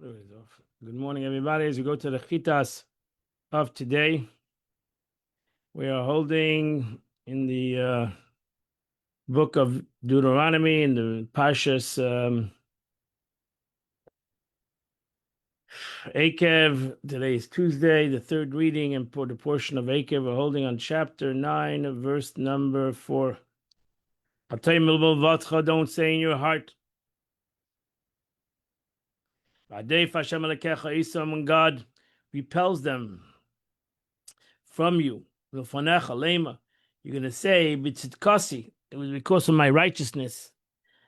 Good morning, everybody. As we go to the Chitas of today, we are holding in the book of Deuteronomy in the Parshas Akev. Today is Tuesday, the third reading, and for the portion of Akev, we're holding on chapter 9, verse number 4. Don't say in your heart, when God repels them from you, you're going to say, it was because of my righteousness.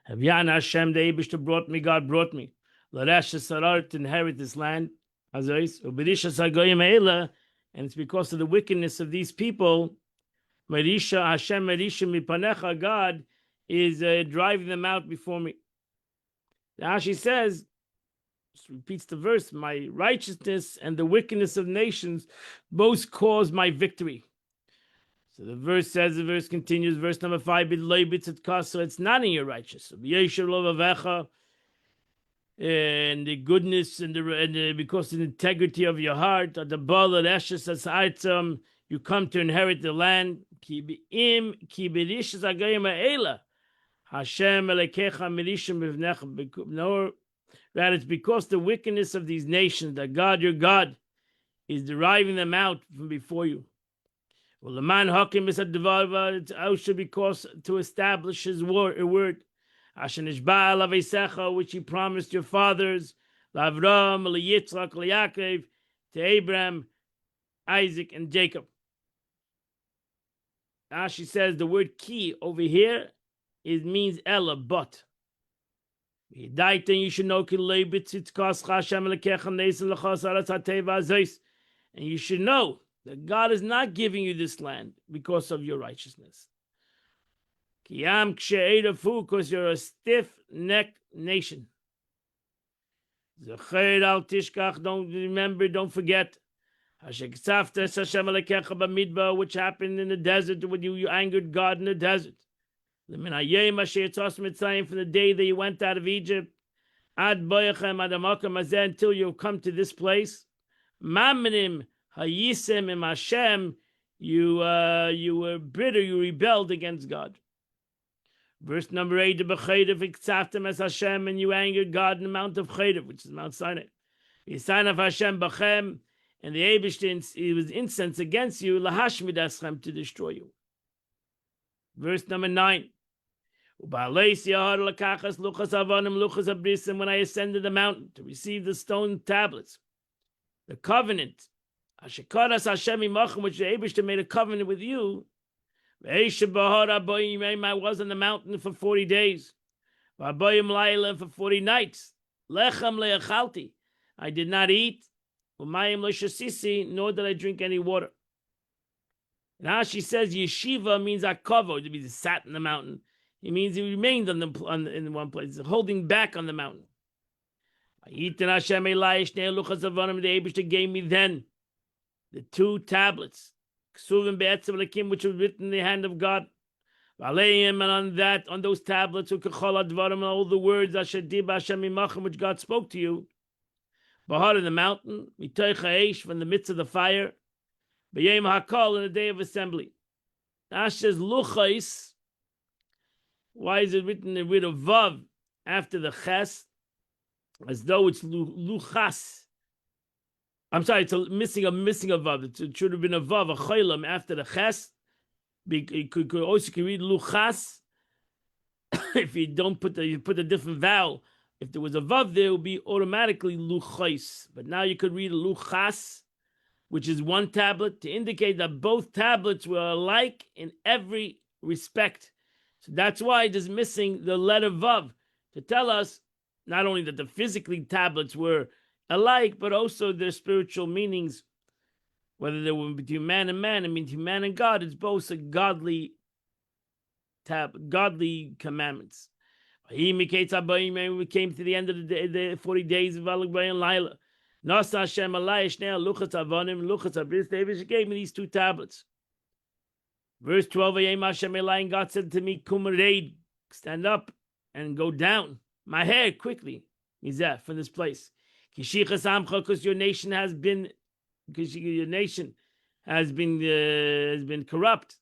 Hashem, the Eibishter brought me, God brought me. L'resh Sarar, to inherit this land. And it's because of the wickedness of these people. Merisha Hashem, Merisha mipanecha, God is driving them out before me. Now she says, repeats the verse, my righteousness and the wickedness of nations both cause my victory. So the verse says, the verse continues, verse number 5, so it's not in your righteousness. And the goodness and because of the integrity of your heart, you come to inherit the land. That it's because the wickedness of these nations that God, your God, is driving them out from before you. Well, the man hakim is a devar, it's also because to establish his word, which he promised your fathers, Avram, Yitzchak, Yaakov, to Abraham, Isaac, and Jacob. She says the word ki over here means Ella, but. And you should know that God is not giving you this land because of your righteousness. Because you're a stiff-necked nation. Don't forget which happened in the desert when you angered God in the desert. From the day that you went out of Egypt until you come to this place. You were bitter, you rebelled against God. Verse number 8, and you angered God in the Mount of Chedev, which is Mount Sinai. The sign of Hashem bachem, and the Eibishter, it was incense against you, to destroy you. Verse number 9. When I ascended the mountain to receive the stone tablets, the covenant, which the Eibishter made a covenant with you, I was on the mountain for 40 days, for 40 nights. I did not eat, nor did I drink any water. Now she says yeshiva means akava, it means sat in the mountain. It means he remained in one place, holding back on the mountain. The Eibishter gave me then the two tablets, which was written in the hand of God. And on those tablets, all the words which God spoke to you. Bahar in the mountain, from the midst of the fire, in the day of assembly. Ash says luchais. Why is it written with a vav after the ches, as though it's luchas? I'm sorry, it's missing a vav. It should have been a vav, a chaylam after the ches. You could also read luchas. If you don't put a different vowel, if there was a vav there, it would be automatically luchais. But now you could read luchas, which is one tablet, to indicate that both tablets were alike in every respect. So that's why it is missing the letter vav to tell us not only that the physically tablets were alike, but also their spiritual meanings, whether they were between man and man, and between man and God. It's both a godly commandments. We came to the end of the 40 days of Alakbay and Laila. Nasa Hashem alayis now luchas avonim luchas abris. David gave me these two tablets. Verse 12, and God said to me, Kumareid, stand up and go down. My hair quickly. From this place. Kishichas amcha, because your nation has been, because your nation has been corrupt.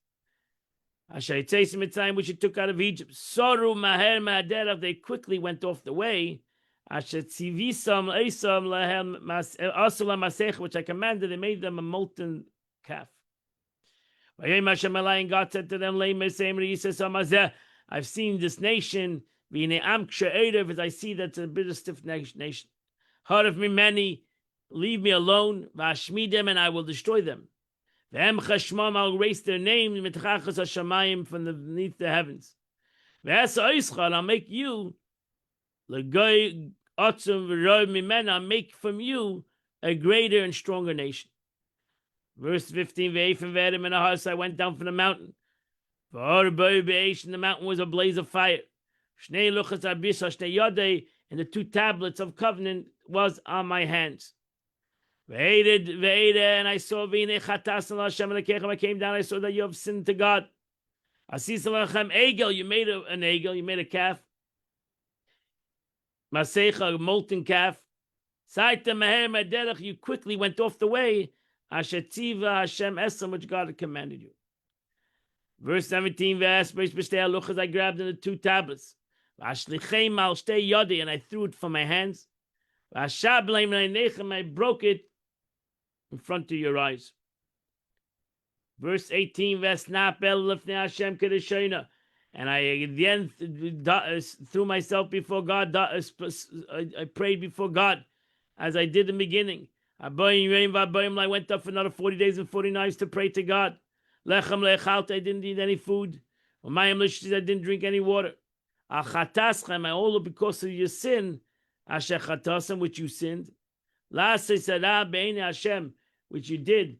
Asher Yitzei Mitzrayim, which you took out of Egypt. Soru maher ma'aderach, they quickly went off the way. Asher tzivisam eisam lahem asula masech, which I commanded, they made them a molten calf. And God said to them, I've seen this nation, as I see that's a bit of stiff nation. Heard of me many, leave me alone, and I will destroy them. I'll erase their name from beneath the heavens. I'll make you, I'll make from you a greater and stronger nation. Verse 15, I went down from the mountain. And the mountain was a blaze of fire. And the 2 tablets of covenant was on my hands. And I saw, I came down, I saw that you have sinned to God. You made an egel, you made a calf. Masecha, a molten calf. You quickly went off the way. Ashetiva Hashem Esam, which God had commanded you. Verse 17, I grabbed in the 2 tablets. And I threw it from my hands. And I broke it in front of your eyes. Verse 18, and I again threw myself before God. I prayed before God as I did in the beginning. I went up for another 40 days and 40 nights to pray to God. I didn't eat any food. I didn't drink any water. All because of your sin, which you sinned, which you did,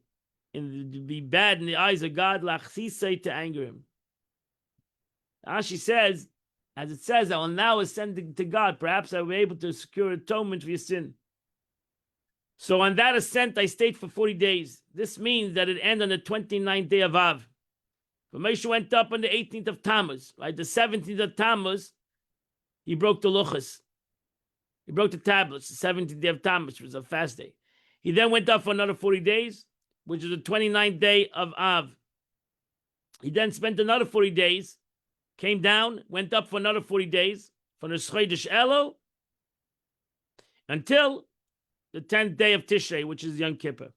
and to be bad in the eyes of God, to anger him. She says, as it says, I will now ascend to God. Perhaps I will be able to secure atonement for your sin. So on that ascent, I stayed for 40 days. This means that it ended on the 29th day of Av. But Moshe went up on the 18th of Tammuz. Right, the 17th of Tammuz, he broke the luchas. He broke the tablets, the 17th day of Tammuz, which was a fast day. He then went up for another 40 days, which is the 29th day of Av. He then spent another 40 days, came down, went up for another 40 days, from the Chodesh Elul until the 10th day of Tishrei, which is Yom Kippur.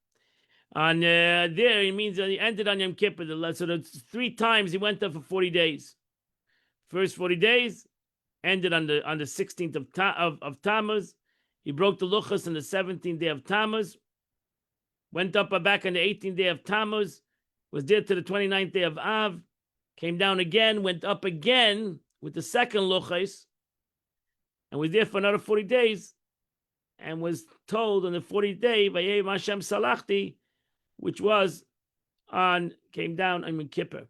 And there it means that he ended on Yom Kippur. So that's 3 times he went up for 40 days. First 40 days ended on the 16th of Tammuz. He broke the luchas on the 17th day of Tammuz. Went up back on the 18th day of Tammuz. Was there to the 29th day of Av. Came down again. Went up again with the second luchas. And was there for another 40 days. And was told on the 40th day, Vayei Hashem Salachti, which came down on Yom Kippur,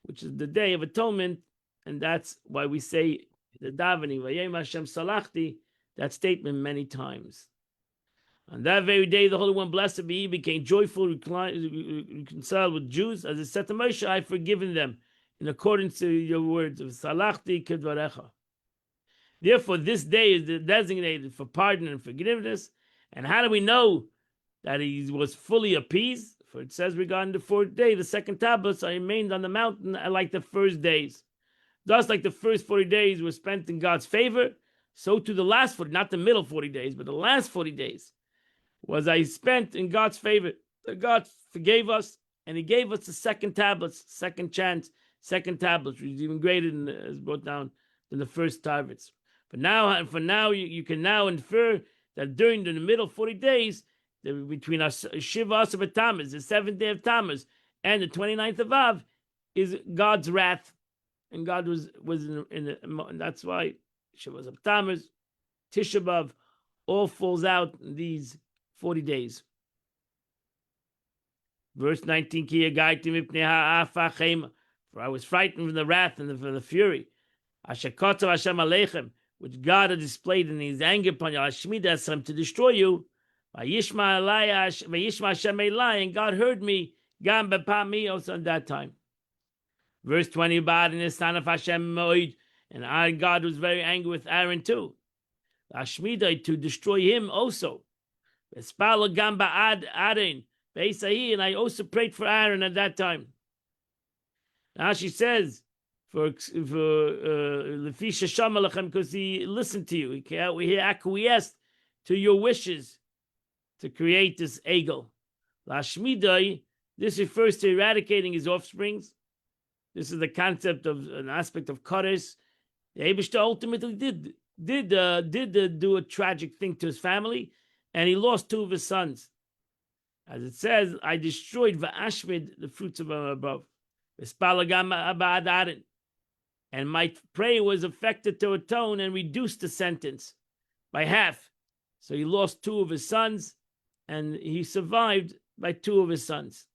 which is the Day of Atonement, and that's why we say the davening, Vayei Hashem Salachti, that statement many times. On that very day, the Holy One, blessed be He, became joyful, reconciled with Jews, as it said to Moshe, I've forgiven them, in accordance to your words of Salachti Kedvarecha. Therefore, this day is designated for pardon and forgiveness. And how do we know that he was fully appeased? For it says regarding the 4th day, the 2nd tablets are remained on the mountain like the first days. Thus, like the first 40 days were spent in God's favor, so too the last 40, not the middle 40 days, but the last 40 days was I spent in God's favor. That God forgave us, and He gave us the 2nd tablets, 2nd chance, 2nd tablets, which is even greater than as brought down than the first tablets. But now, you can now infer that during the middle 40 days, between Shiva Asar Tammuz, the 7th day of Tammuz, and the 29th of Av, is God's wrath, and God was and that's why Shiva Asar Tammuz, Tisha B'av, all falls out in these 40 days. Verse 19: For I was frightened from the wrath and from the fury. Asher Kotzav Hashem Aleichem, which God had displayed in His anger upon you, to destroy you. Vayishma Hashem Elai, and God heard me, Gam B'Pami, also at that time. Verse 20, Bad in the son of Hashem Moed, and God was very angry with Aaron too. Ashmidai, to destroy him also. And I also prayed for Aaron at that time. Now she says, because he listened to you, he acquiesced to your wishes to create this egel. Lashmidai, this refers to eradicating his offsprings. This is the concept of an aspect of Kodesh. The Eibishter ultimately did do a tragic thing to his family, and he lost 2 of his sons. As it says, I destroyed Va'ashmid, the fruits of above. And my prayer was affected to atone and reduce the sentence by half. So he lost 2 of his sons, and he survived by 2 of his sons.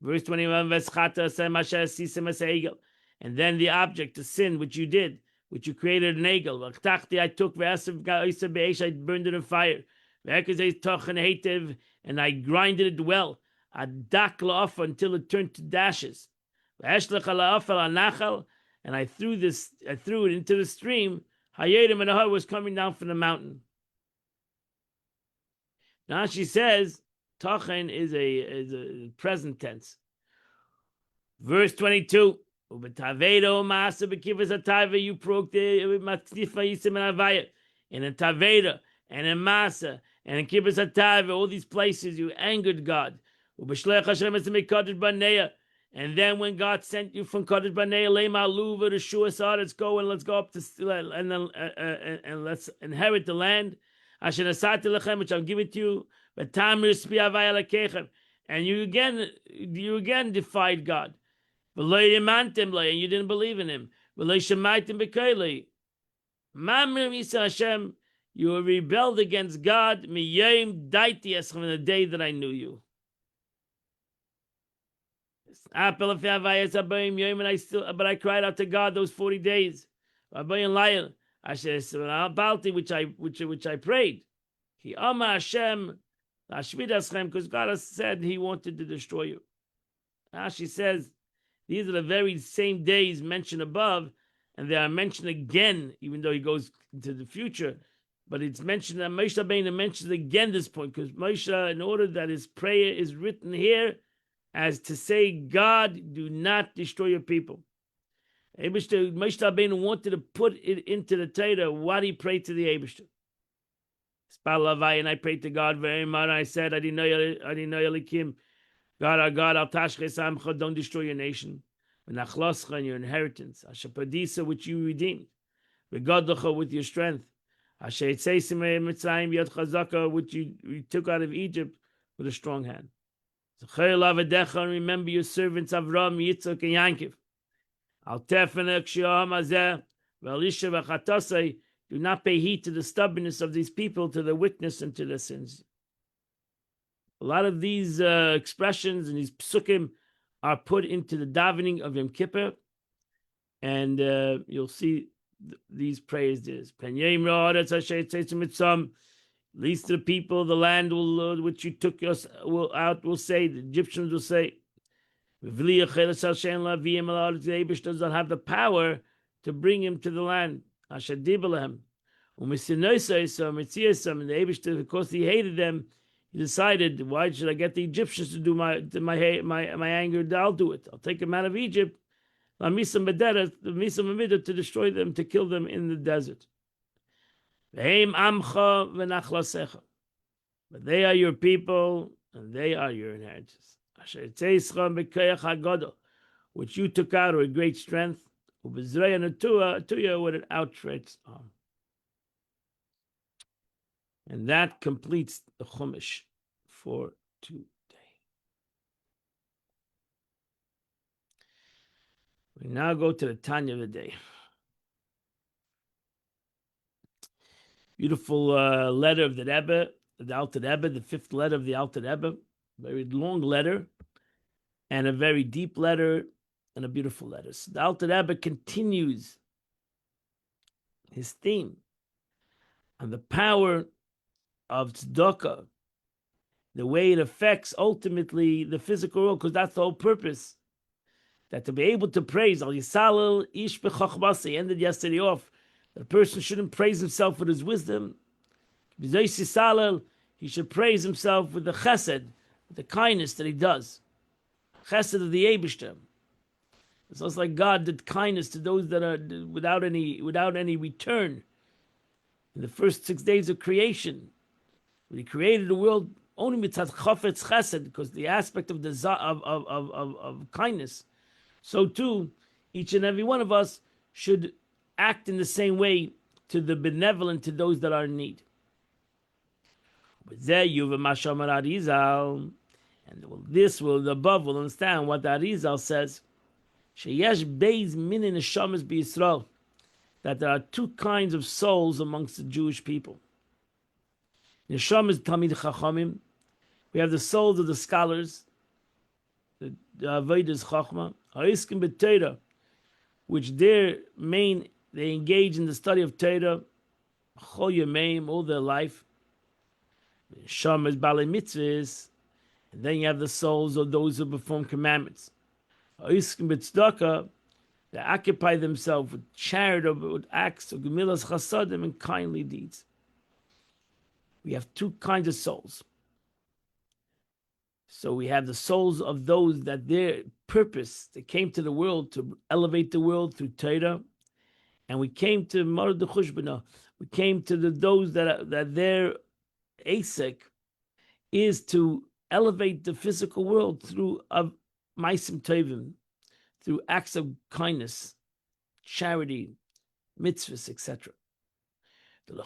Verse 21, and then the object, the sin which you did, which you created an egel. I took I burned it in fire. And I grinded it well. Until it turned to dashes. And I threw it into the stream. Hayedim and Ahar was coming down from the mountain. Now she says, Tochen is a present tense. Verse 22. You broke the in a Taveda and in Masa and in Kibbutz HaTaveh, all these places you angered God. And then when God sent you from Kadesh Barnea, Lema Luva to Shuasar, let's go up to and let's inherit the land. Which I'll give it to you. And you again defied God. And you didn't believe in him. You rebelled against God from the day that I knew you. But I cried out to God those 40 days. Which I prayed. Because God has said he wanted to destroy you. Now she says, these are the very same days mentioned above, and they are mentioned again, even though he goes into the future. But it's mentioned that Moshe Rabbeinu mentions again this point, because Moshe, in order that his prayer is written here as to say, God, do not destroy your people. Moshe Rabbeinu wanted to put it into the Torah what he prayed to the Eibishter. And I prayed to God very much. I said, I didn't know Elikim. God, our God, don't destroy your nation. And your inheritance. Ashapadisa, which you redeemed. With your strength. Which you took out of Egypt with a strong hand. And remember your servants Avram, Yitzchak, and Yankov. Do not pay heed to the stubbornness of these people, to their wickedness and to their sins. A lot of these expressions and these psukim are put into the davening of Yom Kippur, and you'll see these prayers. Least to the people, the land which you took us will say, the Egyptians will say, the Abish doesn't have the power to bring him to the land. And the Abish, because he hated them, he decided, why should I get the Egyptians to do my anger? I'll do it. I'll take them out of Egypt. To destroy them, to kill them in the desert. But they are your people, and they are your inheritance. Which you took out with great strength, with an outstretched arm. And that completes the Chumash for today. We now go to the Tanya of the day. Beautiful letter of the Rebbe, the Alter Rebbe, the 5th letter of the Alter Rebbe. Very long letter, and a very deep letter, and a beautiful letter. So the Alter Rebbe continues his theme on the power of tzedakah, the way it affects ultimately the physical world, because that's the whole purpose. That to be able to praise Al Yisrael Ish B'Chochmasa, he ended yesterday off The person shouldn't praise himself with his wisdom. He should praise himself with the chesed, with the kindness that he does. Chesed of the Eibishter. It's also like God did kindness to those that are without any return. In the first 6 days of creation, when He created the world, only mitzat chafetz chesed, because the aspect of of kindness. So too, each and every one of us should act in the same way to the benevolent, to those that are in need. And the above will understand what the Arizal says. Sheyesh beis minin neshamas b'Yisrael, that there are two kinds of souls amongst the Jewish people. Neshamas tamid chachamim. We have the souls of the scholars, the avodas chachma, ha'iskim b'Torah, which they engage in the study of Torah, chol yameim, all their life. Neshamas balei mitzvahs, and then you have the souls of those who perform commandments. Ha'iskim b'tzedakah, they occupy themselves with charitable acts of gemilas chasadim and kindly deeds. We have two kinds of souls. So we have the souls of those that their purpose, they came to the world to elevate the world through Torah, and we came to Marad Chushbana. We came to those that their asek is to elevate the physical world through maisim tovim, through acts of kindness, charity, mitzvahs, etc. It's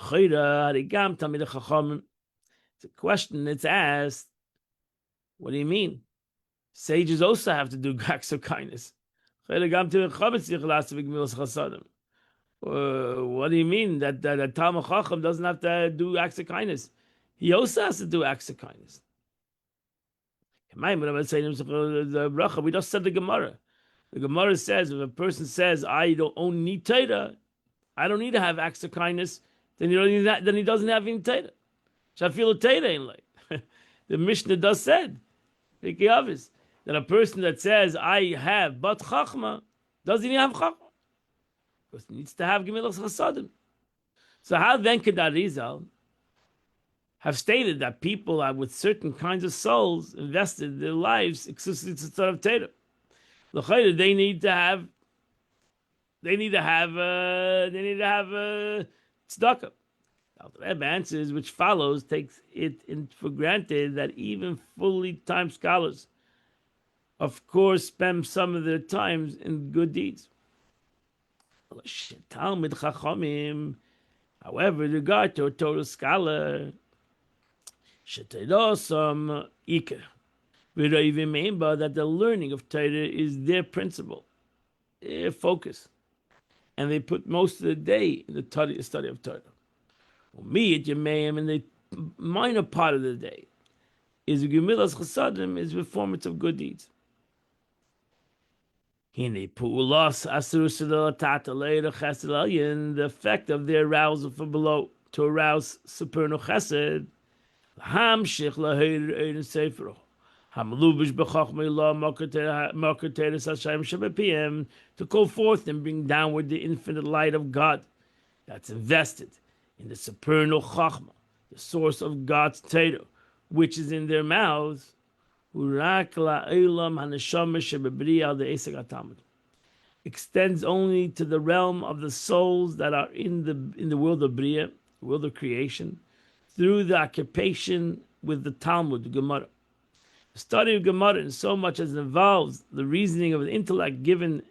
a question that's asked, what do you mean? Sages also have to do acts of kindness. What do you mean that Talmid Chacham doesn't have to do acts of kindness? He also has to do acts of kindness. We just said the Gemara. The Gemara says, if a person says, I don't need Torah, I don't need to have acts of kindness, then he doesn't have any Torah. Shafil Torah ain't like. The Mishnah does said, that a person that says, I have but Chachma, doesn't even have Chachma. Because he needs to have Gemilas Chasadim. So how then could Arizal have stated that people are with certain kinds of souls invested their lives exclusively to study of Torah? They need to have tzedakah. The Rebbe answers, which follows, takes it for granted that even fully time scholars, of course, spend some of their times in good deeds. Talmid Chachamim, however, in regard to a Torah scholar, Shetayosam Iker, we don't even remember that the learning of Torah is their principle, their focus, and they put most of the day in the study of Torah. Me at Yemeim, in the minor part of the day, is Gemilas Chasadim, is performance of good deeds. The effect of their arousal from below to arouse supernal chesed, to go forth and bring downward the infinite light of God that's invested in the supernal chachma, the source of God's Torah, which is in their mouths, extends only to the realm of the souls that are in the world of Bria, the world of creation, through the occupation with the Talmud, the Gemara. The study of Gemara, in so much as it involves the reasoning of the intellect, give and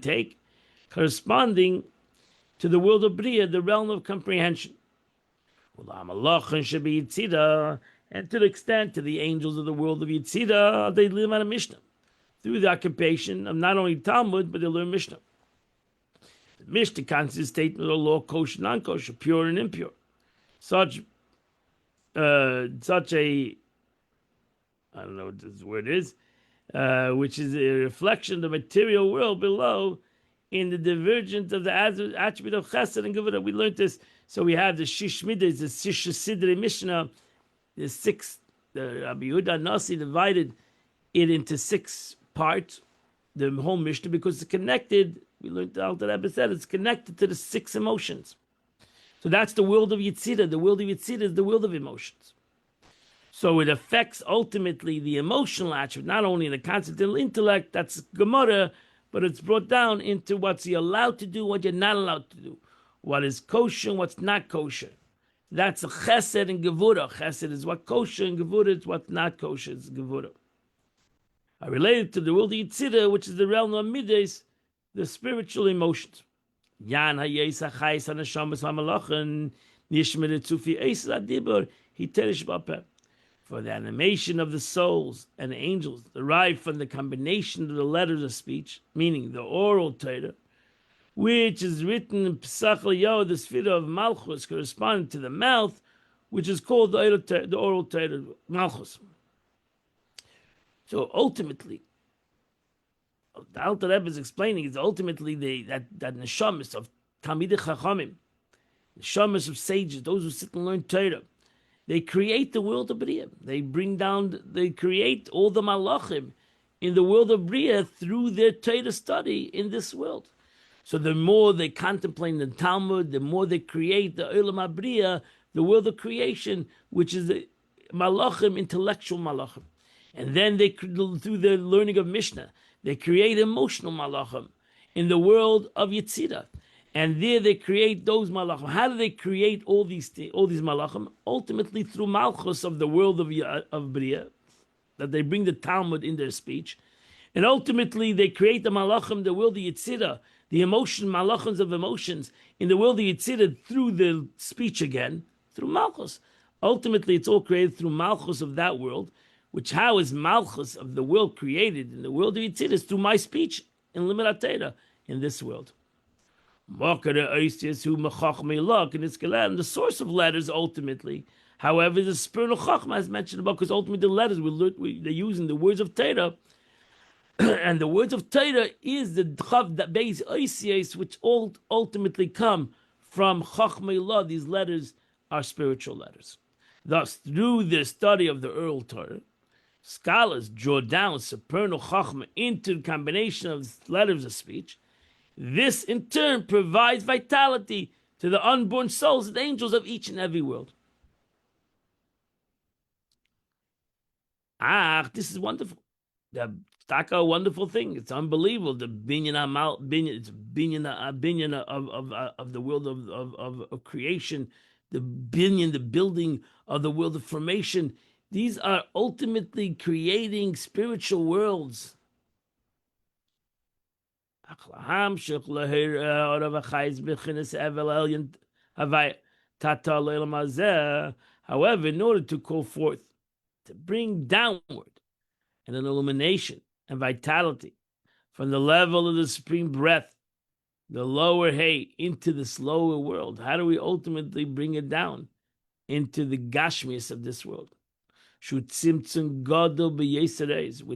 take, corresponding to the world of Bria, the realm of comprehension. And to the extent to the angels of the world of Yitzida, they live on a Mishnah, through the occupation of not only Talmud, but they learn Mishnah. The Mishnah constitutes statement of law, kosher, non-kosher, pure and impure. Such a, I don't know what this word is, which is a reflection of the material world below, in the divergence of the attribute of Chesed and Gevurah. We learned this. So we have the Shish Midas, the Shish Sidrei Mishnah, the six. Rabbi Yehuda Nasi divided it into 6 parts, the whole Mishnah, because it's connected We learned the Alter Rebbe said it's connected to the 6 emotions. So that's the world of Yitzira. The world of Yitzira is the world of emotions. So it affects ultimately the emotional attribute, not only in the transcendental intellect, that's Gemara, but it's brought down into what's you're allowed to do, what you're not allowed to do, what is kosher, what's not kosher. That's a chesed and gevura. Chesed is what kosher, and gevura is what not kosher. It's gevura. I related to the world of Yitzira, which is the realm of midas, the spiritual emotions. Yan hayes hachayis hanashamas hamalachen nishmeret tzufi eis adibur hiterish bapeh. For the animation of the souls and the angels derived from the combination of the letters of speech, meaning the oral Torah, which is written in Pesach Eliyahu, the Sfira of Malchus, corresponding to the mouth, which is called the oral Torah, Malchus. So ultimately, the Alter Rebbe is explaining is ultimately that neshamas of Talmidei Chachamim, neshamas of sages, those who sit and learn Torah, they create the world of Bria. They create all the malachim in the world of Bria through their Torah study in this world. So the more they contemplate the Talmud, the more they create the Olam HaBria, the world of creation, which is the malachim, intellectual malachim. And then they, through the learning of Mishnah, they create emotional malachim in the world of Yetzirah. And there they create those malachim. How do they create all these malachim? Ultimately through malchus of the world of Bria, that they bring the Talmud in their speech. And ultimately they create the malachim, the world of Yetzirah, the emotion, malachims of emotions in the world of Yetzirah through the speech again, through malchus. Ultimately it's all created through malchus of that world, which how is malchus of the world created in the world of Yetzirah? Is through my speech in Limud HaTorah in this world. And the source of letters ultimately, however, the spirit of Chachma is mentioned about, because ultimately the letters they're using the words of Torah, and the words of Torah is the Chav that base Oisies, which all ultimately come from Chachma Allah. These letters are spiritual letters. Thus, through the study of the oral Torah, scholars draw down supernal Chachma into the combination of letters of speech. This, in turn, provides vitality to the unborn souls and angels of each and every world. This is wonderful. The Taka, a wonderful thing. It's unbelievable. The binyan of the world of creation, the building of the world of formation. These are ultimately creating spiritual worlds. However, in order to call forth, to bring downward an illumination and vitality from the level of the supreme breath, the lower hay, into this lower world, how do we ultimately bring it down into the gashmias of this world? Which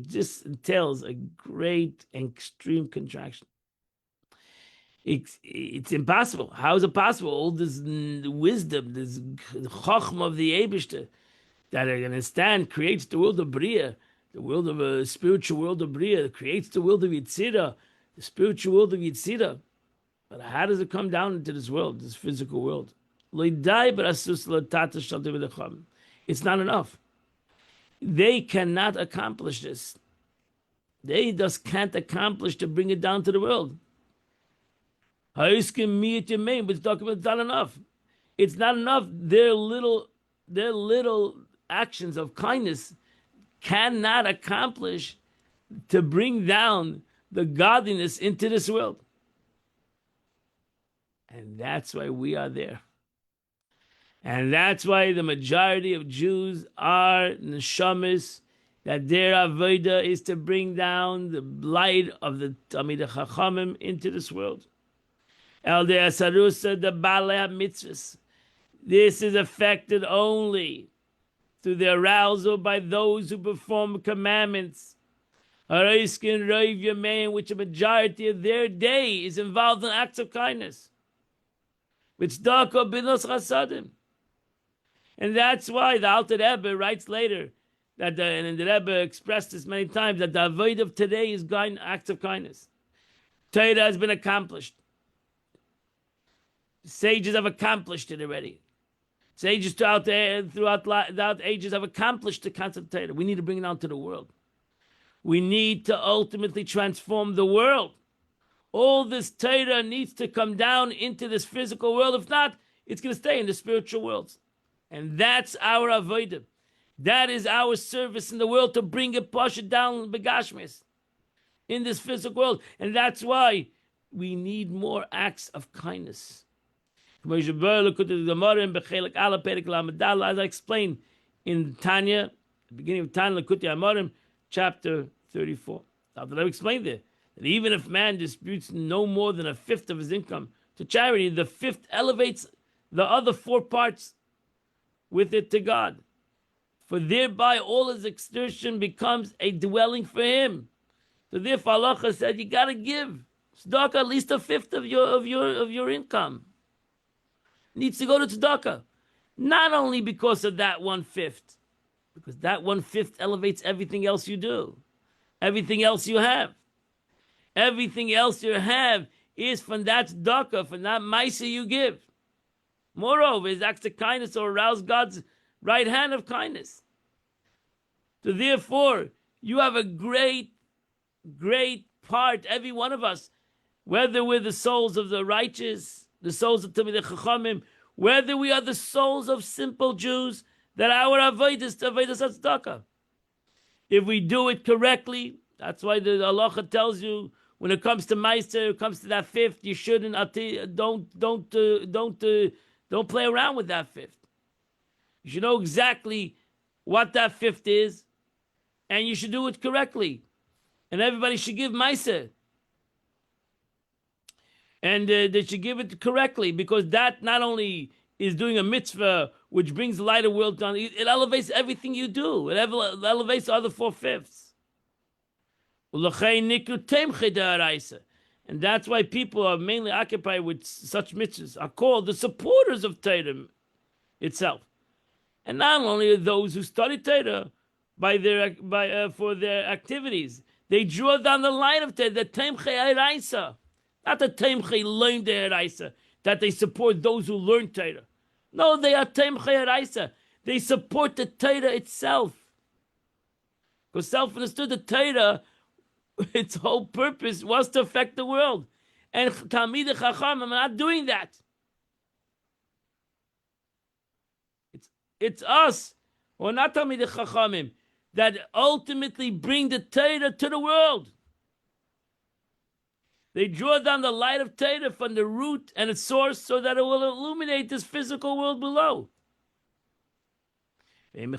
this entails a great and extreme contraction. It's impossible. How is it possible? All this wisdom, this chachma of the Eibishter that are going to stand, creates the world of Bria, the world of a spiritual world of Bria, creates the world of Yetzirah, the spiritual world of Yetzirah. But how does it come down into this world, this physical world? It's not enough. They cannot accomplish this. They just can't accomplish to bring it down to the world. But it's not enough. It's not enough. Their little actions of kindness cannot accomplish to bring down the godliness into this world. And that's why we are there. And that's why the majority of Jews are neshamas, that their avodah is to bring down the light of the Talmidei Chachamim into this world. El de Asarusa, the Balei HaMitzvahs. This is affected only through the arousal by those who perform commandments. Hariskin Rav Yamein, which a majority of their day is involved in acts of kindness. Which Dako Binos Chasadim. And that's why the Alter Rebbe writes later, and the Rebbe expressed this many times, that the avodah of today is acts of kindness. Torah has been accomplished. The sages have accomplished it already. Sages throughout ages have accomplished the concept of Torah. We need to bring it out to the world. We need to ultimately transform the world. All this Torah needs to come down into this physical world. If not, it's going to stay in the spiritual worlds. And that's our avodah. That is our service in the world, to bring it, push it down begashmis in this physical world. And that's why we need more acts of kindness. As I explained in Tanya, the beginning of Tanya, Likutei Amarim, chapter 34. I've explained there that even if man distributes no more than a fifth of his income to charity, the fifth elevates the other four parts with it to God. For thereby all his exertion becomes a dwelling for him. So therefore Allah said you gotta give tzedakah at least a fifth of your income. Needs to go to tzedakah. Not only because of that 1/5, because that 1/5 elevates everything else you do. Everything else you have. Everything else you have is from that tzedakah, from that maisa you give. Moreover, his acts of kindness will arouse God's right hand of kindness. So therefore, you have a great, great part, every one of us, whether we're the souls of the righteous, the souls of Talmidei Chachamim, whether we are the souls of simple Jews, that our avodah is to avodah tzedakah. If we do it correctly, that's why the halacha tells you when it comes to meiser, it comes to that fifth, you shouldn't don't play around with that fifth. You should know exactly what that fifth is, and you should do it correctly. And everybody should give meiser. And they should give it correctly, because that not only is doing a mitzvah which brings the light of the world down, it elevates everything you do. It elevates the other 4/5. And that's why people are mainly occupied with such mitzvahs, are called the supporters of Torah itself. And not only are those who study Torah for their activities, they draw down the light of Torah, the Temchei Araisa. Not the Temchei learn the Araisa, that they support those who learn Torah. No, they are Temchei Araisa. They support the Torah itself. Because self-understood, the Torah, its whole purpose was to affect the world. And Talmidei Chachamim are not doing that. It's us, or not Talmidei Chachamim, that ultimately bring the Torah to the world. They draw down the light of Torah from the root and its source so that it will illuminate this physical world below. Therefore,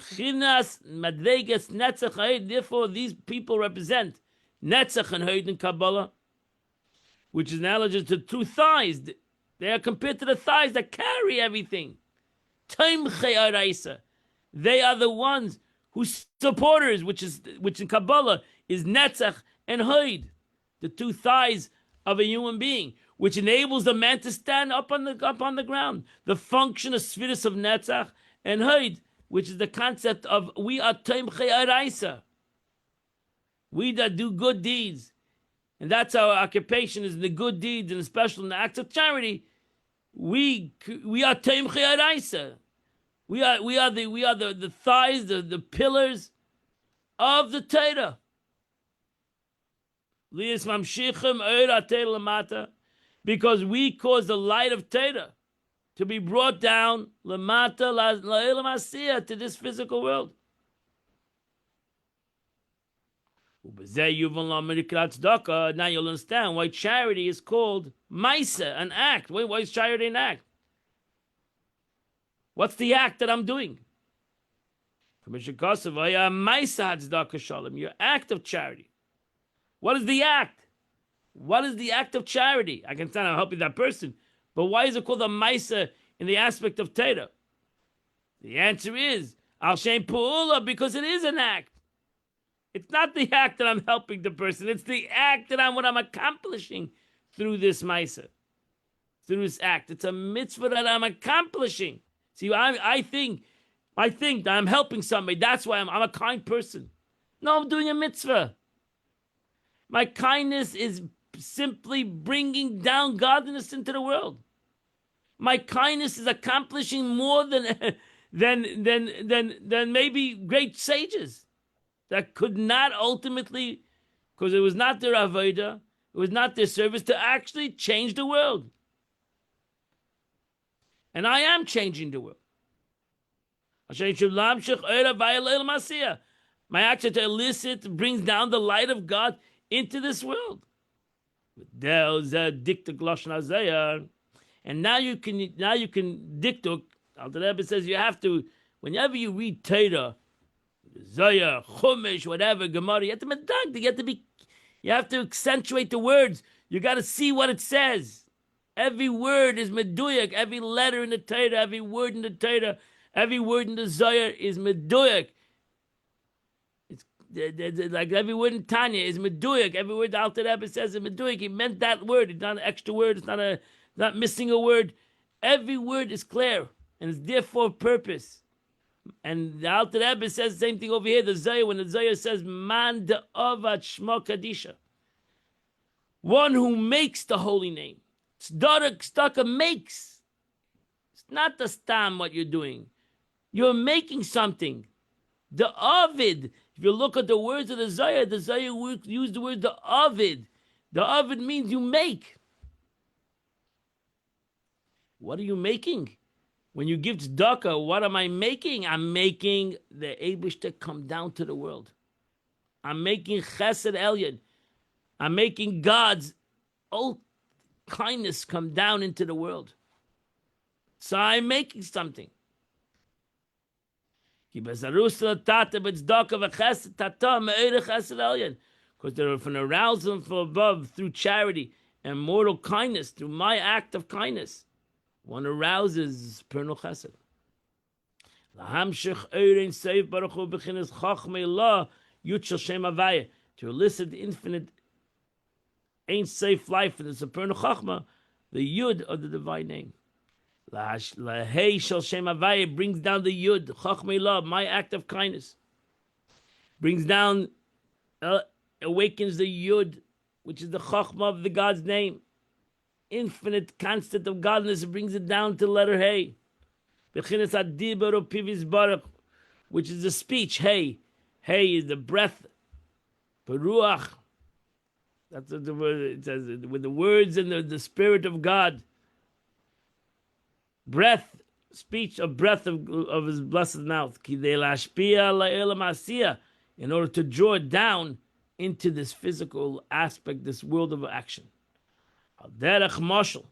these people represent Netzach and Hoid in Kabbalah, which is analogous to two thighs. They are compared to the thighs that carry everything. They are the ones whose supporters, which in Kabbalah is Netzach and Hoid, the two thighs of a human being, which enables the man to stand up on the ground. The function of Sfiris of Netzach and Hoid, which is the concept of we are Tomchei Araisa. We that do good deeds, and that's our occupation, is the good deeds, and especially in the acts of charity. We are Tomchei Araisa. We are the thighs, the pillars of the Torah. Because we cause the light of Torah to be brought down to this physical world. Now you'll understand why charity is called Maisa, an act. Why is charity an act? What's the act that I'm doing? Your act of charity. What is the act? What is the act of charity? I can stand I'm helping that person, but why is it called a Maisa in the aspect of Torah? The answer is Al Shem Pu'ula, because it is an act. It's not the act that I'm helping the person. It's the act that I'm accomplishing through this Maisa, through this act. It's a mitzvah that I'm accomplishing. See, I think that I'm helping somebody. That's why I'm a kind person. No, I'm doing a mitzvah. My kindness is simply bringing down godliness into the world. My kindness is accomplishing more than than maybe great sages that could not ultimately, because it was not their avodah, it was not their service to actually change the world. And I am changing the world. My action to elicit brings down the light of God into this world. And now you can diktuk. Alter Rebbe says you have to, whenever you read Torah, Zohar, Chumash, whatever, Gemara, you have to accentuate the words. You got to see what it says. Every word is meduyak. Every letter in the Torah, every word in the Torah, every word in the Zohar is meduyak. It's like every word in Tanya is meduyak. Every word the Alter Rebbe says is meduyak. He meant that word. It's not an extra word. It's not missing a word. Every word is clear and it's there for a purpose. And the Alter Rebbe says the same thing over here. The Zohar, when the Zohar says man de'ovat shmo kadisha, one who makes the holy name. Tzedakah makes. It's not the stam what you're doing. You're making something. The Ovid. If you look at the words of the Zohar use the word the Ovid. The Ovid means you make. What are you making? When you give tzedakah, what am I making? I'm making the Eibush to come down to the world. I'm making chesed elyon. I'm making God's old kindness come down into the world. So I'm making something. Because there from arousal from above through charity and mortal kindness, through my act of kindness. One arouses supernal chesed. To elicit the infinite ain't safe life in the supernal chachma, the yud of the divine name. Lahei shel shem havaya brings down the yud, chachmei love, my act of kindness. Brings down, awakens the yud, which is the chachma of the God's name. Infinite constant of godliness, brings it down to letter Hey. Which is the speech. Hey. Hey is the breath. Peruach. That's what the word it says. With the words and the spirit of God. Breath, speech of breath of his blessed mouth. In order to draw it down into this physical aspect, this world of action. Derech Moshel,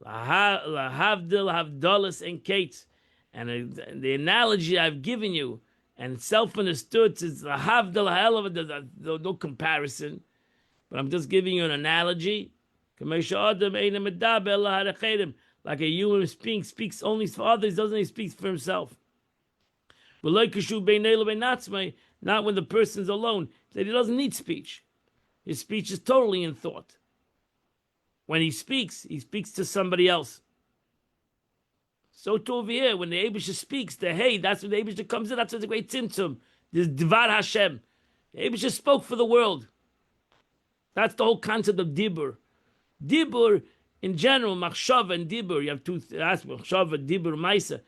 Lahavdil, Havdalis, and Kates. And the analogy I've given you, and self-understood, is Lahavdil, there's no comparison, but I'm just giving you an analogy. Like a human being speaks only for others, doesn't he speak for himself? Not when the person's alone, that he doesn't need speech. His speech is totally in thought. When he speaks to somebody else. So too over here, when the Eibusha speaks, the hey, that's when the Eibusha comes in, that's the great tzimtzum. This Dvar Hashem. The Eibusha spoke for the world. That's the whole concept of Dibur. Dibur, in general, Machshava and Dibur, you have two aspects, Machshava, Dibur, Maisa.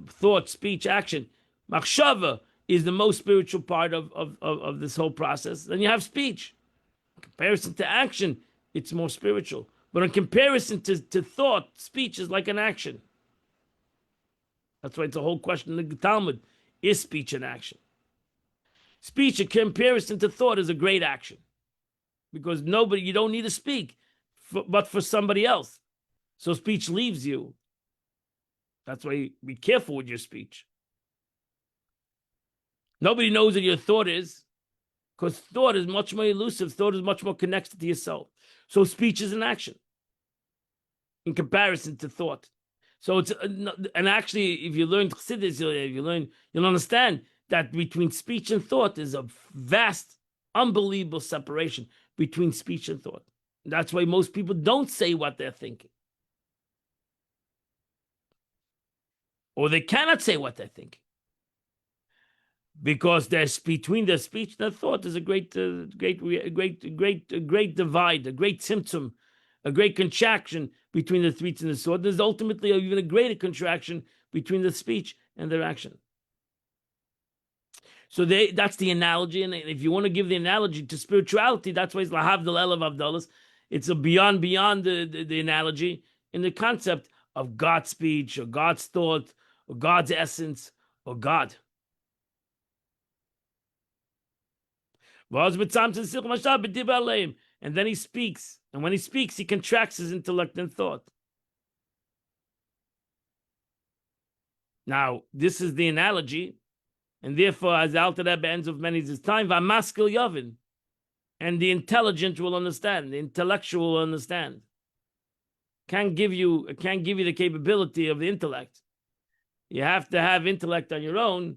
Thought, speech, action. Machshava is the most spiritual part of this whole process. Then you have speech. In comparison to action, it's more spiritual. But in comparison to thought, speech is like an action. That's why it's a whole question in the Talmud. Is speech an action? Speech in comparison to thought is a great action. Because you don't need to speak, but for somebody else. So speech leaves you. That's why be careful with your speech. Nobody knows what your thought is. Because thought is much more elusive. Thought is much more connected to your soul. So speech is an action in comparison to thought. So it's and actually, if you learn Chassidus, you'll understand that between speech and thought is a vast, unbelievable separation between speech and thought. That's why most people don't say what they're thinking, or they cannot say what they're thinking. because there's between the speech and the thought is a great divide, a great symptom, a great contraction between the speech and the thought. There's ultimately even a greater contraction between the speech and their action. So that's the analogy, and if you want to give the analogy to spirituality, that's why it's lahavdil elav avdalas. It's a beyond the analogy in the concept of God's speech or God's thought or God's essence or God. And then he speaks, and when he speaks, he contracts his intellect and thought. Now, this is the analogy. And therefore, as the Alter Rebbe ends of many his time, Vamaskil Yavin, and the intelligent will understand, the intellectual will understand. Can't give you the capability of the intellect. You have to have intellect on your own,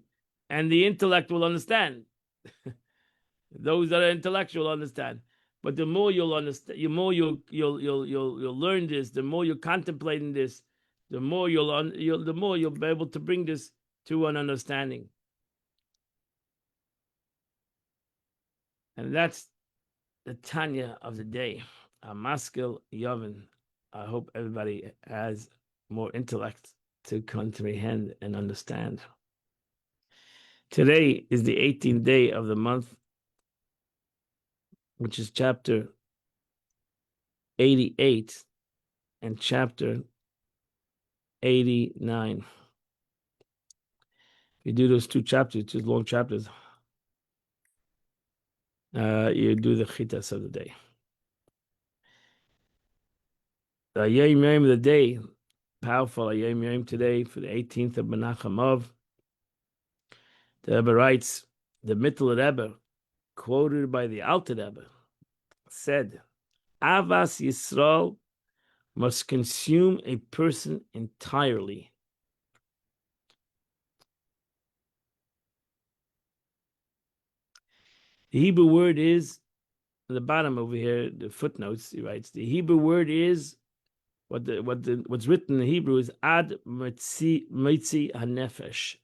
and the intellect will understand. Those that are intellectual understand. But the more you'll understand, the more you'll learn this, the more you're contemplating this, the more you'll be able to bring this to an understanding. And that's the Tanya of the day. Amaskil Yavin. I hope everybody has more intellect to comprehend and understand. Today is the 18th day of the month, which is chapter 88 and chapter 89. You do those two chapters, two long chapters. You do the chitas of the day. The Yom Yom of the day, powerful Yom Yom today for the 18th of Menachem Av. The Rebbe writes, the Mittel Rebbe, quoted by the Alter Rebbe, said, Avas Yisrael must consume a person entirely. The Hebrew word is, at the bottom over here, the footnotes, he writes, the Hebrew word is, what's written in Hebrew is ad mitzi hanefesh.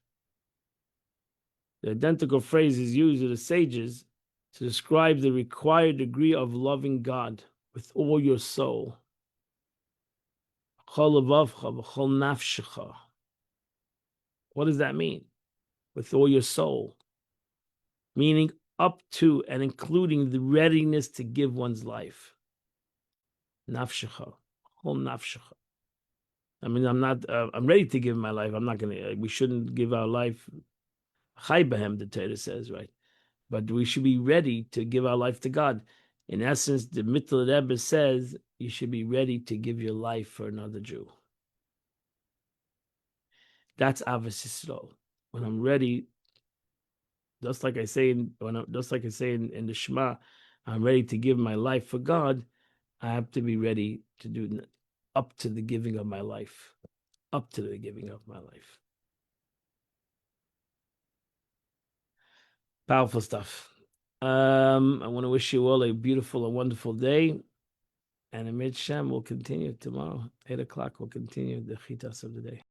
The identical phrase is used by the sages to describe the required degree of loving God with all your soul. What does that mean? With all your soul. Meaning up to and including the readiness to give one's life. Nafshecha. Whole nafshecha. I mean, I'm ready to give my life. We shouldn't give our life. Chai b'hem, the Torah says, right? But we should be ready to give our life to God. In essence, the Mittel Rebbe says you should be ready to give your life for another Jew. That's Avos Yisrael. When I'm ready, just like I say in the Shema, I'm ready to give my life for God. I have to be ready to do up to the giving of my life, up to the giving of my life. Powerful stuff. I want to wish you all a beautiful and wonderful day. And Amid Shem will continue tomorrow, 8 o'clock. We'll continue the chitas of the day.